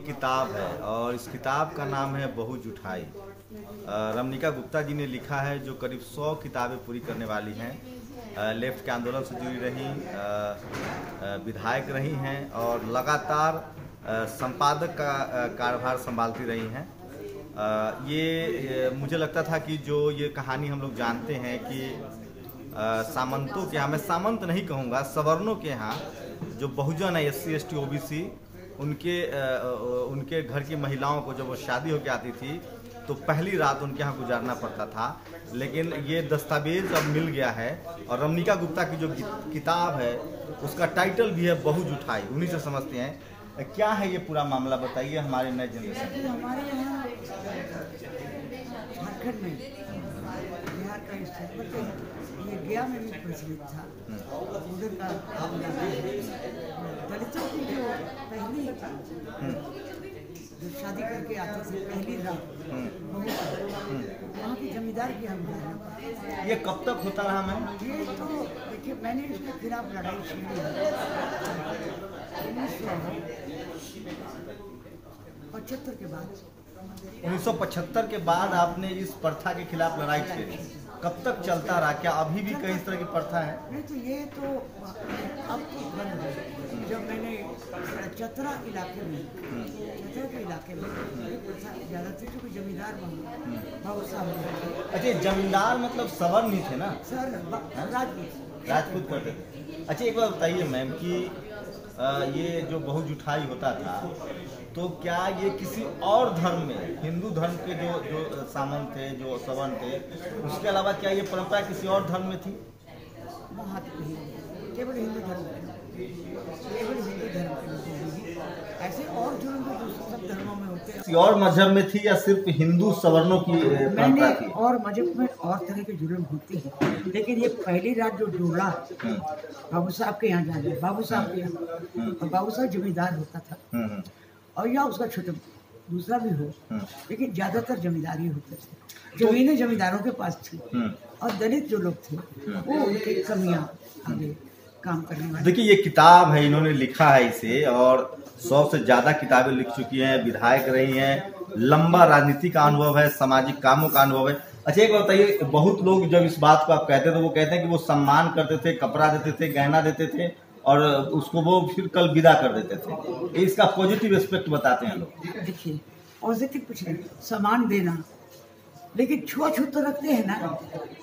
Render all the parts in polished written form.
किताब है और इस किताब का नाम है बहु जुठाई। रमनिका गुप्ता जी ने लिखा है, जो करीब 100 किताबें पूरी करने वाली हैं। लेफ्ट के आंदोलन से जुड़ी रही, विधायक रही हैं और लगातार संपादक का कार्यभार संभालती रही हैं। ये मुझे लगता था कि जो ये कहानी हम लोग जानते हैं कि सामंतों के यहाँ, मैं सामंत नहीं कहूँगा, सवर्णों के यहाँ जो बहुजन है, SC ST OBC, उनके घर की महिलाओं को जब वो शादी होकर आती थी तो पहली रात उनके यहाँ गुजारना पड़ता था। लेकिन ये दस्तावेज अब मिल गया है और रमनिका गुप्ता की जो किताब है उसका टाइटल भी है बहु जुठाई। उन्हीं से समझते हैं क्या है ये पूरा मामला, बताइए हमारे नए जनरेशन। हमारे यहाँ झारखंड में, बिहार का हिस्सा, ये गया में भी प्रचलित था। उधर का दलितों की जो पहली जो शादी करके आते थे पहली रात, वहाँ के जमींदार की हम ये कब तक होता रहा मैम? ये तो देखिए, मैंने इसके खिलाफ लड़ाई छेड़ी है 1975 के बाद। 1975 के बाद आपने इस प्रथा के खिलाफ लड़ाई छेड़ी। कब तक चलता रहा? क्या अभी भी कई इस तरह की प्रथा है? नहीं, तो ये तो अब तो बंद है। जब मैंने चतरा इलाके में, चतरा के इलाके में ज़्यादा थे, क्योंकि जमींदार बाबू साहब। अच्छा, जमींदार मतलब सवर्ण ही थे ना सर? राजपूत करते थे। अच्छा, एक बार बताइए मैम कि ये जो बहु जुठाई होता था तो क्या ये किसी और धर्म में, हिंदू धर्म के जो सामंत थे, जो सवर्ण थे, उसके अलावा क्या ये परंपरा किसी और धर्म में थी? केवल हिंदू धर्म के, ऐसे और जो सब धर्मों में होते हैं। किसी और मजहब में थी या सिर्फ हिंदू सवर्णों की परंपरा थी? और मजहब में और तरह के जुर्म होते हैं, लेकिन ये पहली रात जो डोला बाबू साहब के यहाँ जाना, बाबू साहब के यहाँ, और बाबू साहब जमींदार होता था और या उसका छोटा दूसरा भी हो, लेकिन ज्यादातर जमींदारी होते थे। जमीनें जमींदारों के पास थी और दलित जो लोग थे वो उनकी कमियां आगे काम करने वाले। देखिए, ये किताब है, इन्होंने लिखा है इसे, और 100 से ज्यादा किताबें लिख चुकी हैं, विधायक रही हैं, लंबा राजनीति का अनुभव है, सामाजिक कामों का अनुभव है। अच्छा, एक बात बताइए, बहुत लोग जब इस बात को आप कहते हैं तो वो कहते हैं कि वो सम्मान करते थे, कपड़ा देते थे, गहना देते थे और उसको वो फिर कल विदा कर देते थे। इसका पॉजिटिव एस्पेक्ट बताते हैं लोग। देखिए, पॉजिटिव कुछ नहीं, सामान देना, लेकिन छुआछूत तो रखते हैं ना।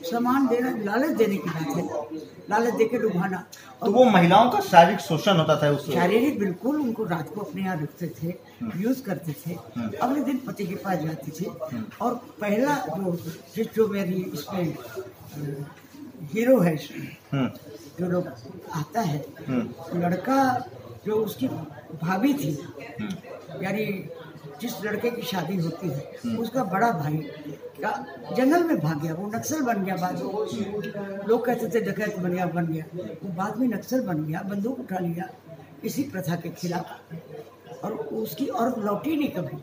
सामान देना लालच देने की बात है, लालच देके लुभाना। तो वो महिलाओं का शारीरिक शोषण होता था उससे? शारीरिक, बिल्कुल। उनको रात को अपने यहाँ रखते थे, यूज करते थे, अगले दिन पति के पास जाते थे। और पहला जो मेरी इसमें हीरो है, जो लोग आता है, लड़का जो उसकी भाभी थी, यानी जिस लड़के की शादी होती है उसका बड़ा भाई का जंगल में भाग गया, वो नक्सल बन गया। बाद में लोग कहते थे डकैत बन गया, वो बाद में नक्सल बन गया, बंदूक उठा लिया इसी प्रथा के खिलाफ, और उसकी और लौटी नहीं कभी,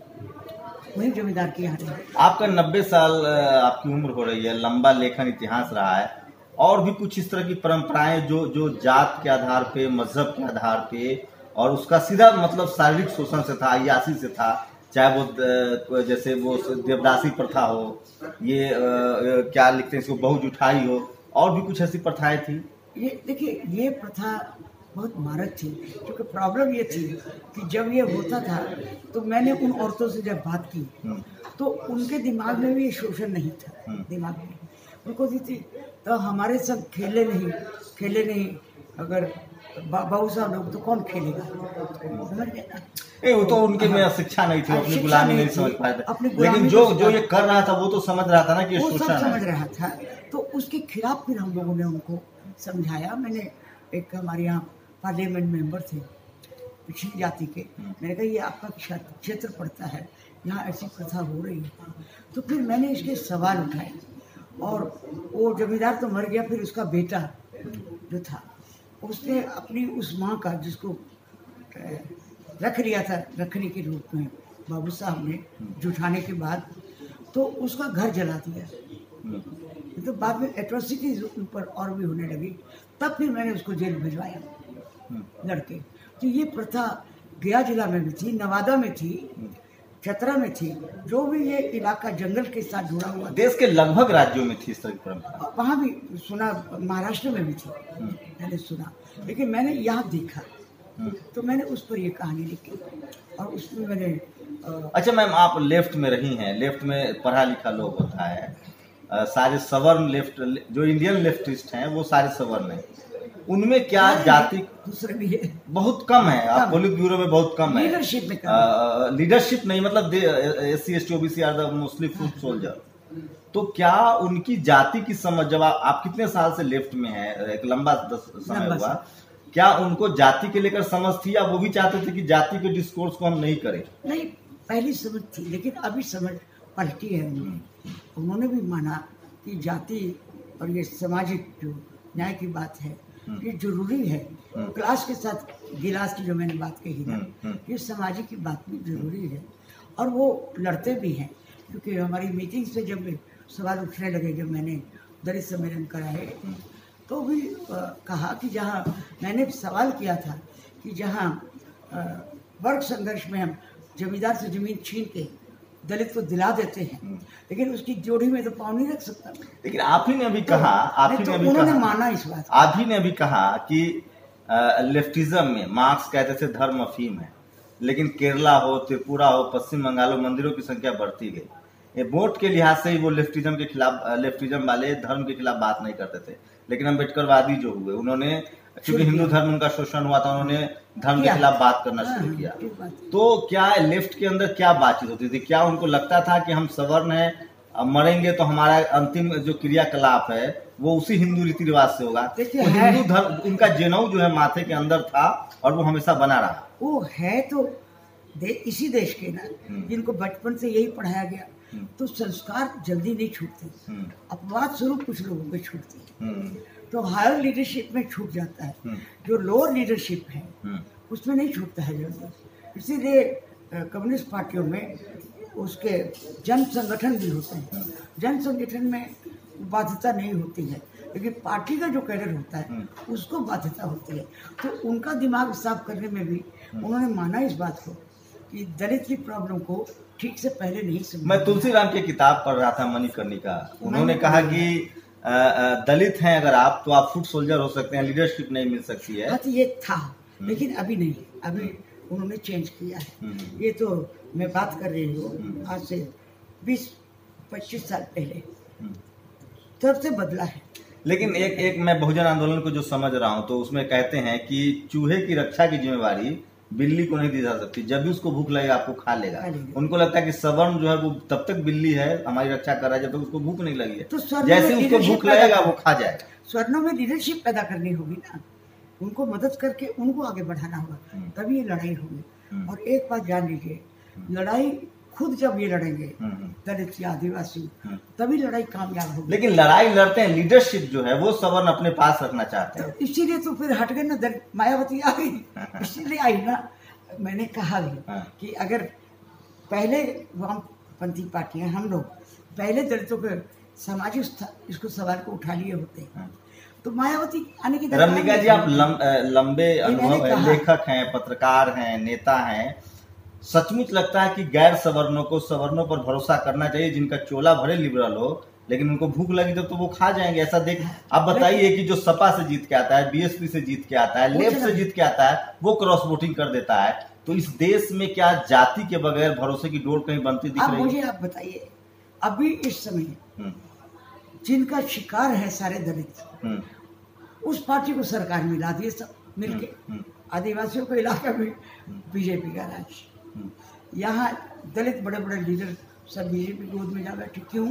वही जमींदार के यहाँ। आपका 90 साल आपकी उम्र हो रही है, लंबा लेखन इतिहास रहा है, और भी कुछ इस तरह की परंपराएं जो जात के आधार पे, मजहब के आधार पे, और उसका सीधा मतलब शारीरिक शोषण से था, अय्याशी से था, चाहे वो जैसे वो देवदासी प्रथा हो, ये क्या लिखते हैं इसको, बहु जुठाई हो, और भी कुछ ऐसी प्रथाएं थी? ये देखिए, ये प्रथा बहुत मारक थी, क्योंकि प्रॉब्लम ये थी कि जब ये होता था तो मैंने उन औरतों से जब बात की तो उनके दिमाग में भी ये शोषण नहीं था। दिमाग में उनको थी तो हमारे सब खेले नहीं, अगर बाबू साहब लोग तो कौन खेलेगा? वो तो उनके में शिक्षा नहीं थी, अपनी गुलामी नहीं समझ पाए थे, लेकिन जो ये कर रहा था वो तो समझ रहा था ना कि वो सब समझ रहा था। तो उसके खिलाफ फिर हम लोगों ने उनको समझाया। मैंने एक, हमारे यहाँ पार्लियामेंट मेंबर थे पिछड़ी जाति के, मैंने कहा ये आपका क्षेत्र पड़ता है, यहाँ ऐसी प्रथा हो रही है। तो फिर मैंने इसके सवाल उठाए, और वो जमींदार तो मर गया, फिर उसका बेटा जो था उसने अपनी उस माँ का, जिसको रख लिया था रखने के रूप में बाबू साहब ने जुटाने के बाद, तो उसका घर जला दिया। तो बाद में एट्रोसिटीज ऊपर और भी होने लगी, तब फिर मैंने उसको जेल भिजवाया लड़के। तो ये प्रथा गया जिला में भी थी, नवादा में थी, चतरा में थी, जो भी ये इलाका जंगल के साथ जुड़ा हुआ था। देश के लगभग राज्यों में थी इस तरह की परंपरा। वहाँ भी सुना, महाराष्ट्र में भी थी, मैंने सुना, लेकिन मैंने यहाँ देखा, तो मैंने उस पर ये कहानी लिखी और उसमें मैंने अच्छा मैम, आप लेफ्ट में रही हैं, लेफ्ट में पढ़ा लिखा लोग होता है, सारे सवर्ण लेफ्ट, जो इंडियन लेफ्टिस्ट हैं वो सारे सवर्ण हैं, उनमें क्या जाति दूसरे भी है, बहुत कम है, आप पोलित ब्यूरो में बहुत कम है, लीडरशिप में लीडरशिप नहीं, मतलब SC ST OBC are the mostly foot soldier. तो क्या उनकी जाति की समझ, जब आप कितने साल से लेफ्ट में हैं, एक लंबा समय हुआ, क्या उनको जाति के लेकर समझ थी या वो भी चाहते थे कि जाति के डिस्कोर्स को हम नहीं करें? नहीं, पहली समझ थी, लेकिन अभी समझ पलटी है उन्होंने भी माना कि जाति और ये सामाजिक जो न्याय की बात है ये जरूरी है। क्लास के साथ गिलास की जो मैंने बात कही ना, ये सामाजिक की बात भी जरूरी है और वो लड़ते भी हैं, क्योंकि हमारी मीटिंग से जब सवाल उठने लगे, जब मैंने दलित सम्मेलन कराए, तो भी कहा कि जहाँ मैंने सवाल किया था कि जहाँ वर्ग संघर्ष में हम जमींदार से जमीन छीन के दलित को दिला देते हैं, लेकिन उसकी जोड़ी में तो पाँव नहीं रख सकता। लेकिन आप ही ने अभी कहा, आप ही ने अभी उन्होंने कहा, माना इस बात, आप ही ने अभी कहा कि लेफ्टिज्म में मार्क्स कहते थे धर्म अफीम है, लेकिन केरला हो, त्रिपुरा हो, पश्चिम बंगाल हो, मंदिरों की संख्या बढ़ती गई। ये वोट के लिहाज से ही वो लेफ्टिज्म के खिलाफ, लेफ्टिज्म वाले धर्म के खिलाफ बात नहीं करते थे, लेकिन अम्बेडकरवादी जो हुए, उन्होंने क्योंकि हिंदू धर्म उनका शोषण हुआ था, उन्होंने धर्म के खिलाफ बात करना शुरू किया। तो क्या लेफ्ट के अंदर क्या बातचीत होती थी? क्या उनको लगता था कि हम सवर्ण हैं, अब मरेंगे तो हमारा अंतिम जो क्रियाकलाप है वो उसी हिंदू रीति रिवाज से होगा? तो हिंदू धर्म, उनका जनेऊ जो है माथे के अंदर था और वो हमेशा बना रहा। वो है तो इसी देश के ना, जिनको बचपन से यही पढ़ाया गया, तो संस्कार जल्दी नहीं छूटते, अपवाद स्वरूप कुछ लोगों पे छूटते हैं, तो हायर लीडरशिप में छूट जाता है, जो लोअर लीडरशिप है उसमें नहीं छूटता है जल्दी। इसीलिए कम्युनिस्ट पार्टियों में उसके जन संगठन भी होते हैं, जन संगठन में बाध्यता नहीं होती है, लेकिन पार्टी का जो कैडर होता है उसको बाध्यता होती है। तो उनका दिमाग साफ करने में भी उन्होंने माना इस बात को कि दलित की प्रॉब्लम को ठीक से पहले नहीं समझा। मैं तुलसीराम की किताब पढ़ रहा था, मणिकर्णिका, उन्होंने कहा कि दलित हैं अगर आप, तो आप फुट सोल्जर हो सकते हैं, लीडरशिप नहीं मिल सकती है। हाँ, तो ये था, लेकिन अभी नहीं, अभी उन्होंने चेंज किया है। ये तो मैं बात कर रही हूँ आज से 20-25 साल पहले, तब से बदला है। लेकिन एक मैं बहुजन आंदोलन को जो समझ रहा हूँ, तो उसमें कहते हैं कि चूहे की रक्षा की जिम्मेवारी बिल्ली को नहीं दी जा सकती, जब भी उसको भूख लगेगा आपको खा लेगा। उनको लगता है कि सवर्ण जो है वो तब तक बिल्ली है, हमारी रक्षा कर रहा है, जब तक उसको भूख नहीं लगी है, तो जैसे उसको भूख लगेगा वो खा जाएगा। स्वर्णों में लीडरशिप पैदा करनी होगी ना, उनको मदद करके उनको आगे बढ़ाना होगा, तभी ये लड़ाई होगी। और एक बात जान लीजिए, लड़ाई खुद जब ये लड़ेंगे दलित या आदिवासी, तभी लड़ाई कामयाब होगी। लेकिन लड़ाई लड़ते हैं, लीडरशिप जो है वो सवर्ण अपने पास रखना चाहते हैं, इसीलिए तो फिर हट गए ना, मायावती आ गई, इसीलिए आई ना। मैंने कहा भी कि अगर पहले वामपंथी पार्टियां, हम लोग पहले दलितों के सामाजिक इसको सवाल को उठा लिए होते, तो मायावती आने की। रमनिका जी, आप लंबे अनुभव है, लेखक हैं, पत्रकार हैं, नेता हैं, सचमुच लगता है कि गैर सवर्णों को सवर्णों पर भरोसा करना चाहिए, जिनका चोला भरे लिबरल हो, लेकिन उनको भूख लगी तो वो खा जाएंगे, ऐसा देख। आप बताइए कि जो सपा से जीत के आता है, BSP से जीत के आता है, लेफ्ट से जीत के आता है, वो क्रॉस वोटिंग कर देता है। तो इस देश में क्या जाति के बगैर भरोसे की डोर कहीं बनती दिख रही है? मुझे आप बताइए, अभी इस समय जिनका शिकार है सारे दलित, उस पार्टी को सरकार मिला दी सब मिलके, आदिवासियों को इलाका में BJP का राज, यहाँ दलित बड़े बड़े लीडर सब BJP गोद में जा बैठे। क्यों?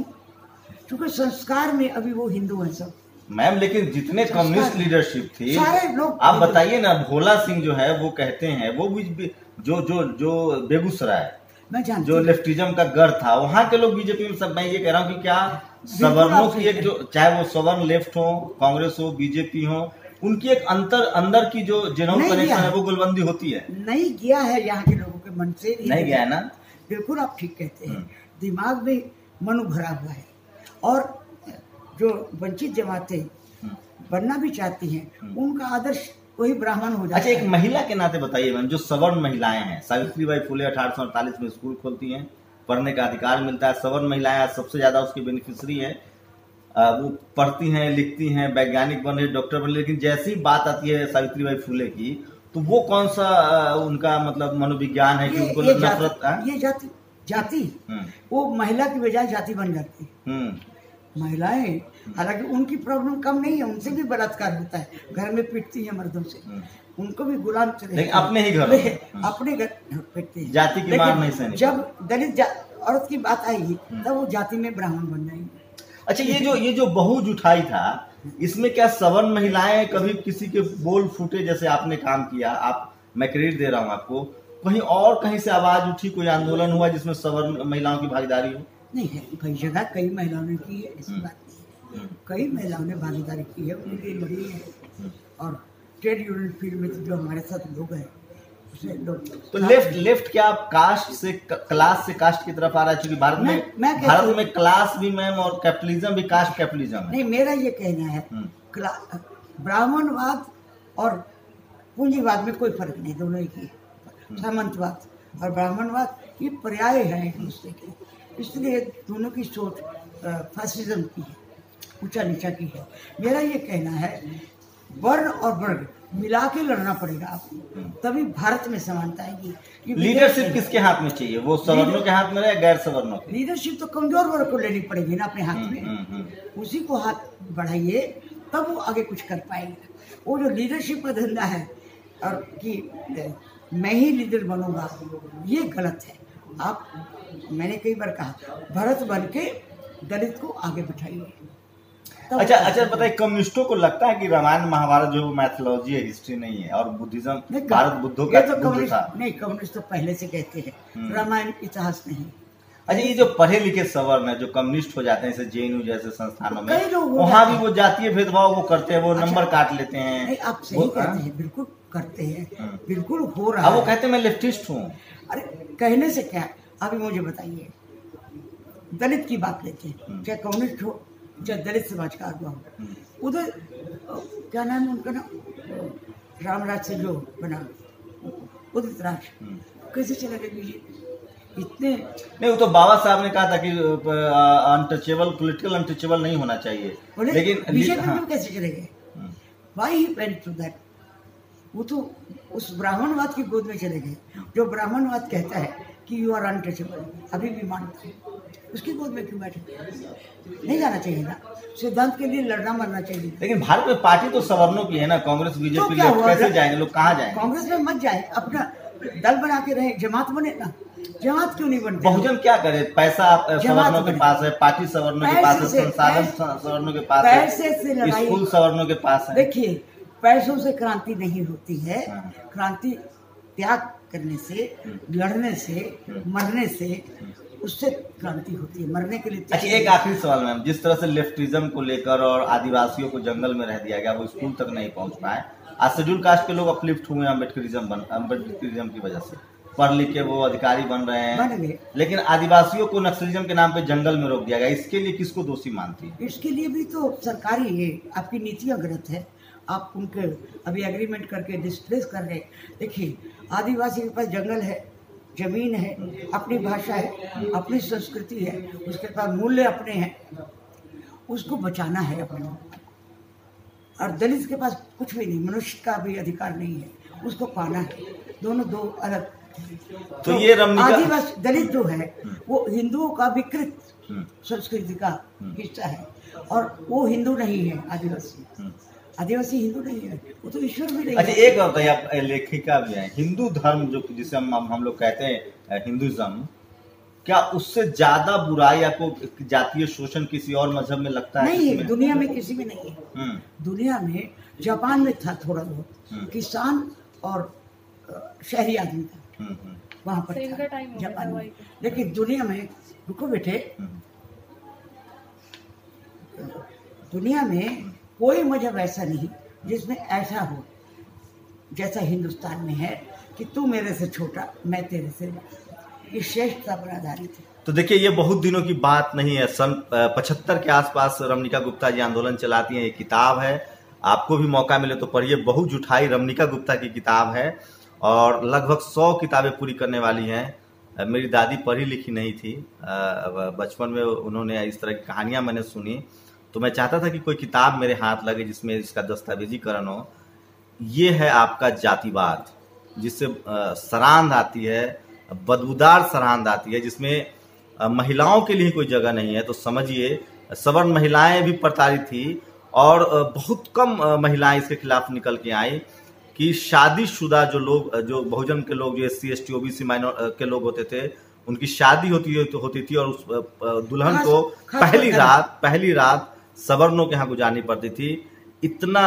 क्योंकि संस्कार में अभी वो हिंदू हैं सब। मैम, लेकिन जितने कम्युनिस्ट लीडरशिप थी, सारे लोग, आप बताइए ना, भोला सिंह जो है वो कहते हैं, वो भी जो बेगूसराय जो लेफ्टिज्म का गढ़ था, वहाँ के लोग BJP में सब। मैं ये कह रहा हूँ कि क्या सवर्णों की एक जो, चाहे वो सवर्ण लेफ्ट हो, कांग्रेस हो, BJP हो, उनकी एक अंदर की जो जेन्युइन कनेक्शन है वो गुलबंदी होती है? नहीं गया है, यहाँ के लोगों के मन से नहीं गया है ना। बिल्कुल आप ठीक कहते हैं, दिमाग में मनु भरा हुआ है। और जो वंचित जमातें बनना भी चाहती हैं, उनका आदर्श वही ब्राह्मण हो जाता अच्छा, एक है। महिला के नाते बताइए मैम, जो सवर्ण महिलाएं हैं, सावित्रीबाई फुले 1848 में स्कूल खोलती हैं, पढ़ने का अधिकार मिलता है, सवर्ण महिलाएं आज सबसे ज्यादा उसकी बेनिफिशियरी है। वो पढ़ती हैं, लिखती हैं, वैज्ञानिक बन रही, डॉक्टर बन रही, लेकिन जैसी बात आती है सावित्रीबाई फुले की, तो वो कौन सा उनका मतलब मनोविज्ञान है कि उनको नफरत, ये जाति वो महिला की बजाय जाति बन जाती है। महिलाएं हालांकि उनकी प्रॉब्लम कम नहीं है, उनसे भी बलात्कार होता है, घर में पिटती है मर्दों से, उनको भी गुलाम चले, लेकिन अपने ही घर अपने घर पिटते हैं, जाति की मार नहीं सहनी। जब दलित औरत की बात आएगी तब वो जाति में ब्राह्मण बन जाएंगे। अच्छा, ये जो बहुज उठाई था, इसमें क्या सवर्ण महिलाएं कभी किसी के बोल फूटे, जैसे आपने काम किया, आप, मैं क्रेडिट दे रहा हूँ आपको, कहीं और कहीं से आवाज उठी, कोई आंदोलन हुआ जिसमें सवर्ण महिलाओं की भागीदारी हो? नहीं है, कई जगह कई महिलाओं ने की है, ऐसी बात नहीं है, कई महिलाओं ने भागीदारी की है, उनके लिए लड़ी है। और ट्रेड यूनियन फील्ड में जो हमारे साथ लोग हैं उसे लोग तो लेफ्ट क्या कास्ट से, क्लास से कास्ट की तरफ आ रहा है? क्योंकि भारत में क्लास भी मैम और कैपिटलिज्म भी कास्ट कैपिटलिज्म है। नहीं, मेरा ये कहना है ब्राह्मणवाद और पूंजीवाद में कोई फर्क नहीं, दोनों एक ही है। सामंतवाद और ब्राह्मणवाद ये पर्याय है एक दूसरे के, इसलिए दोनों की सोच फासिज्म की है, ऊंचा नीचा की है। मेरा ये कहना है वर्ण और वर्ग मिला के लड़ना पड़ेगा आपको, तभी भारत में समानता आएगी। लीडरशिप किसके हाथ में चाहिए? वो सवर्णों के हाथ में रहे, गैर सवर्णों के? लीडरशिप तो कमजोर वर्ग को लेनी पड़ेगी ना अपने हाथ में, उसी को हाथ बढ़ाइए तब वो आगे कुछ कर पाएगा। वो जो लीडरशिप का धंधा है और कि मैं ही लीडर बनूंगा, ये गलत है। आप, मैंने कई बार कहा, भरत बन के दलित को आगे बिठाइए। अच्छा बताइए, कम्युनिस्टों को लगता है कि रामायण महाभारत जो मैथोलॉजी है, हिस्ट्री नहीं है, और बुद्धिज्म भारत बुद्धों का बुद्ध था? नहीं, कम्युनिस्ट तो पहले से कहते हैं रामायण इतिहास नहीं। अच्छा, ये जो पढ़े लिखे सवर्ण है जो कम्युनिस्ट हो जाते हैं, जैसे JNU जैसे संस्थानों में, वहाँ भी वो जातीय भेदभाव वो करते हैं, वो नंबर काट लेते हैं। नहीं, आप सही कहते हैं, बिल्कुल करते हैं, बिल्कुल हो रहा है। वो कहते हैं मैं लेफ्टिस्ट हूँ। अरे कहने से क्या, अभी मुझे बताइए, दलित की बात लेते हैं, चाहे कम्युनिस्ट हो चाहे दलित समाज का आगुआ हो, उधर क्या नाम है उनका ना, रामराज से जो बना उदित राज, कैसे चला गया बीजेपी? इतने नहीं, वो तो बाबा साहब ने कहा था कि अनटचेबल, पॉलिटिकल अनटचेबल नहीं होना चाहिए, लेकिन बीजेपी में कैसे चले गए? Why he went to that? वो तो उस ब्राह्मणवाद की गोद में चले गए, जो ब्राह्मणवाद कहता है कि यू आर अनटचेबल, अभी भी मानता है, उसकी गोद में क्यों बैठे? नहीं जाना चाहिए ना, सिद्धांत के लिए लड़ना मरना चाहिए। लेकिन भारत में पार्टी तो सवर्णों की है ना, कांग्रेस बीजेपी, तो कैसे जाएंगे लोग, कहाँ जाएंगे? कांग्रेस में मत जाए, अपना दल बना के रहे, जमात बने ना। जमात क्यों नहीं बनते? बहुजन क्या करे? पैसा सवर्णों के पास है, पार्टी सवर्णों के पास है, संसाधन सवर्णों के पास है, स्कूल सवर्णों के पास है। देखिए, पैसों से क्रांति नहीं होती है, क्रांति त्याग करने से, लड़ने से, मरने से, उससे क्रांति होती है, मरने के लिए। अच्छा, एक आखिरी सवाल मैम, जिस तरह से लेफ्टिज्म को लेकर और आदिवासियों को जंगल में रह दिया गया, वो स्कूल तक नहीं पहुंच पाए, आज शेड्यूल कास्ट के लोग अपलिफ्ट हुए अम्बेडकरिज्म की वजह से, पढ़ लिख के वो अधिकारी बन रहे हैं, लेकिन आदिवासियों को नक्सलिज्म के नाम पे जंगल में रोक दिया गया। इसके लिए किसको दोषी मानती है? इसके लिए भी तो सरकार ही है, आपकी नीतियां गलत है, आप उनके अभी एग्रीमेंट करके डिस्प्लेस कर रहे। देखिए, आदिवासी के पास जंगल है, जमीन है, अपनी भाषा है, अपनी संस्कृति है, उसके पास मूल्य अपने हैं, उसको बचाना है अपने। और दलित के पास कुछ भी नहीं, मनुष्य का भी अधिकार नहीं है, उसको पाना है। दोनों दो अलग। तो ये आदिवासी दलित जो है वो हिंदुओं का विकृत संस्कृति का हिस्सा है, और वो हिंदू नहीं है। आदिवासी हिंदू नहीं है, वो तो ईश्वर भी नहीं। अच्छा, एक बताइए, आप लेखिका भी हैं, हिंदू धर्म जो जिसे हम लोग कहते हैं हिंदुइज्म, क्या उससे ज्यादा बुराई आपको जातीय शोषण किसी और मजहब में लगता है? नहीं है, दुनिया में किसी में नहीं है। दुनिया में जापान में था थोड़ा बहुत, किसान और शहरी आदमी था, वहां पर था जापान में। लेकिन दुनिया में, रुको बेटे, दुनिया में कोई मजहब ऐसा नहीं जिसमें ऐसा हो जैसा हिंदुस्तान में है कि तू मेरे से छोटा, मैं तेरे से बड़ा। ये श्रेष्ठता पर आधारित है। तो देखिए, ये बहुत दिनों की बात नहीं है, सन 75 के आसपास रमणिका गुप्ता जी आंदोलन चलाती हैं, ये किताब है, आपको भी मौका मिले तो पढ़िए। बहु जुठाई रमनिका गुप्ता की किताब है और लगभग 100 किताबें पूरी करने वाली हैं। मेरी दादी पढ़ी लिखी नहीं थी, बचपन में उन्होंने इस तरह की कहानियां मैंने सुनी, तो मैं चाहता था कि कोई किताब मेरे हाथ लगे जिसमें इसका दस्तावेजीकरण हो। ये है आपका जातिवाद, जिससे सरांध आती है, बदबूदार सरांध आती है, जिसमें महिलाओं के लिए कोई जगह नहीं है। तो समझिए सवर्ण महिलाएं भी प्रताड़ित थी और बहुत कम महिलाएं इसके खिलाफ निकल के आई कि शादीशुदा जो लोग, जो बहुजन के लोग, जो SC ST OBC माइनॉर के लोग होते थे, उनकी शादी होती थी और उस दुल्हन को पहली रात सवर्णों के यहाँ गुजारनी पड़ती थी। इतना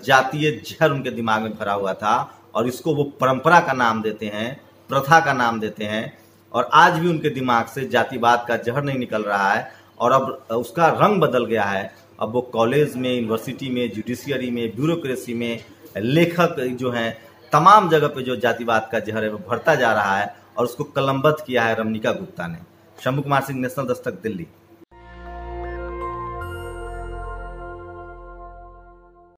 जातीय जहर उनके दिमाग में भरा हुआ था और इसको वो परंपरा का नाम देते हैं, प्रथा का नाम देते हैं, और आज भी उनके दिमाग से जातिवाद का जहर नहीं निकल रहा है। और अब उसका रंग बदल गया है। अब वो कॉलेज में, यूनिवर्सिटी में, जुडिशियरी में, ब्यूरोक्रेसी में, लेखक जो हैं, तमाम जगह पे जो जातिवाद का जहर है वो भरता जा रहा है और उसको कलमबद्ध किया है रमनिका गुप्ता ने। शंभू कुमार सिंह, नेशनल दस्तक, दिल्ली।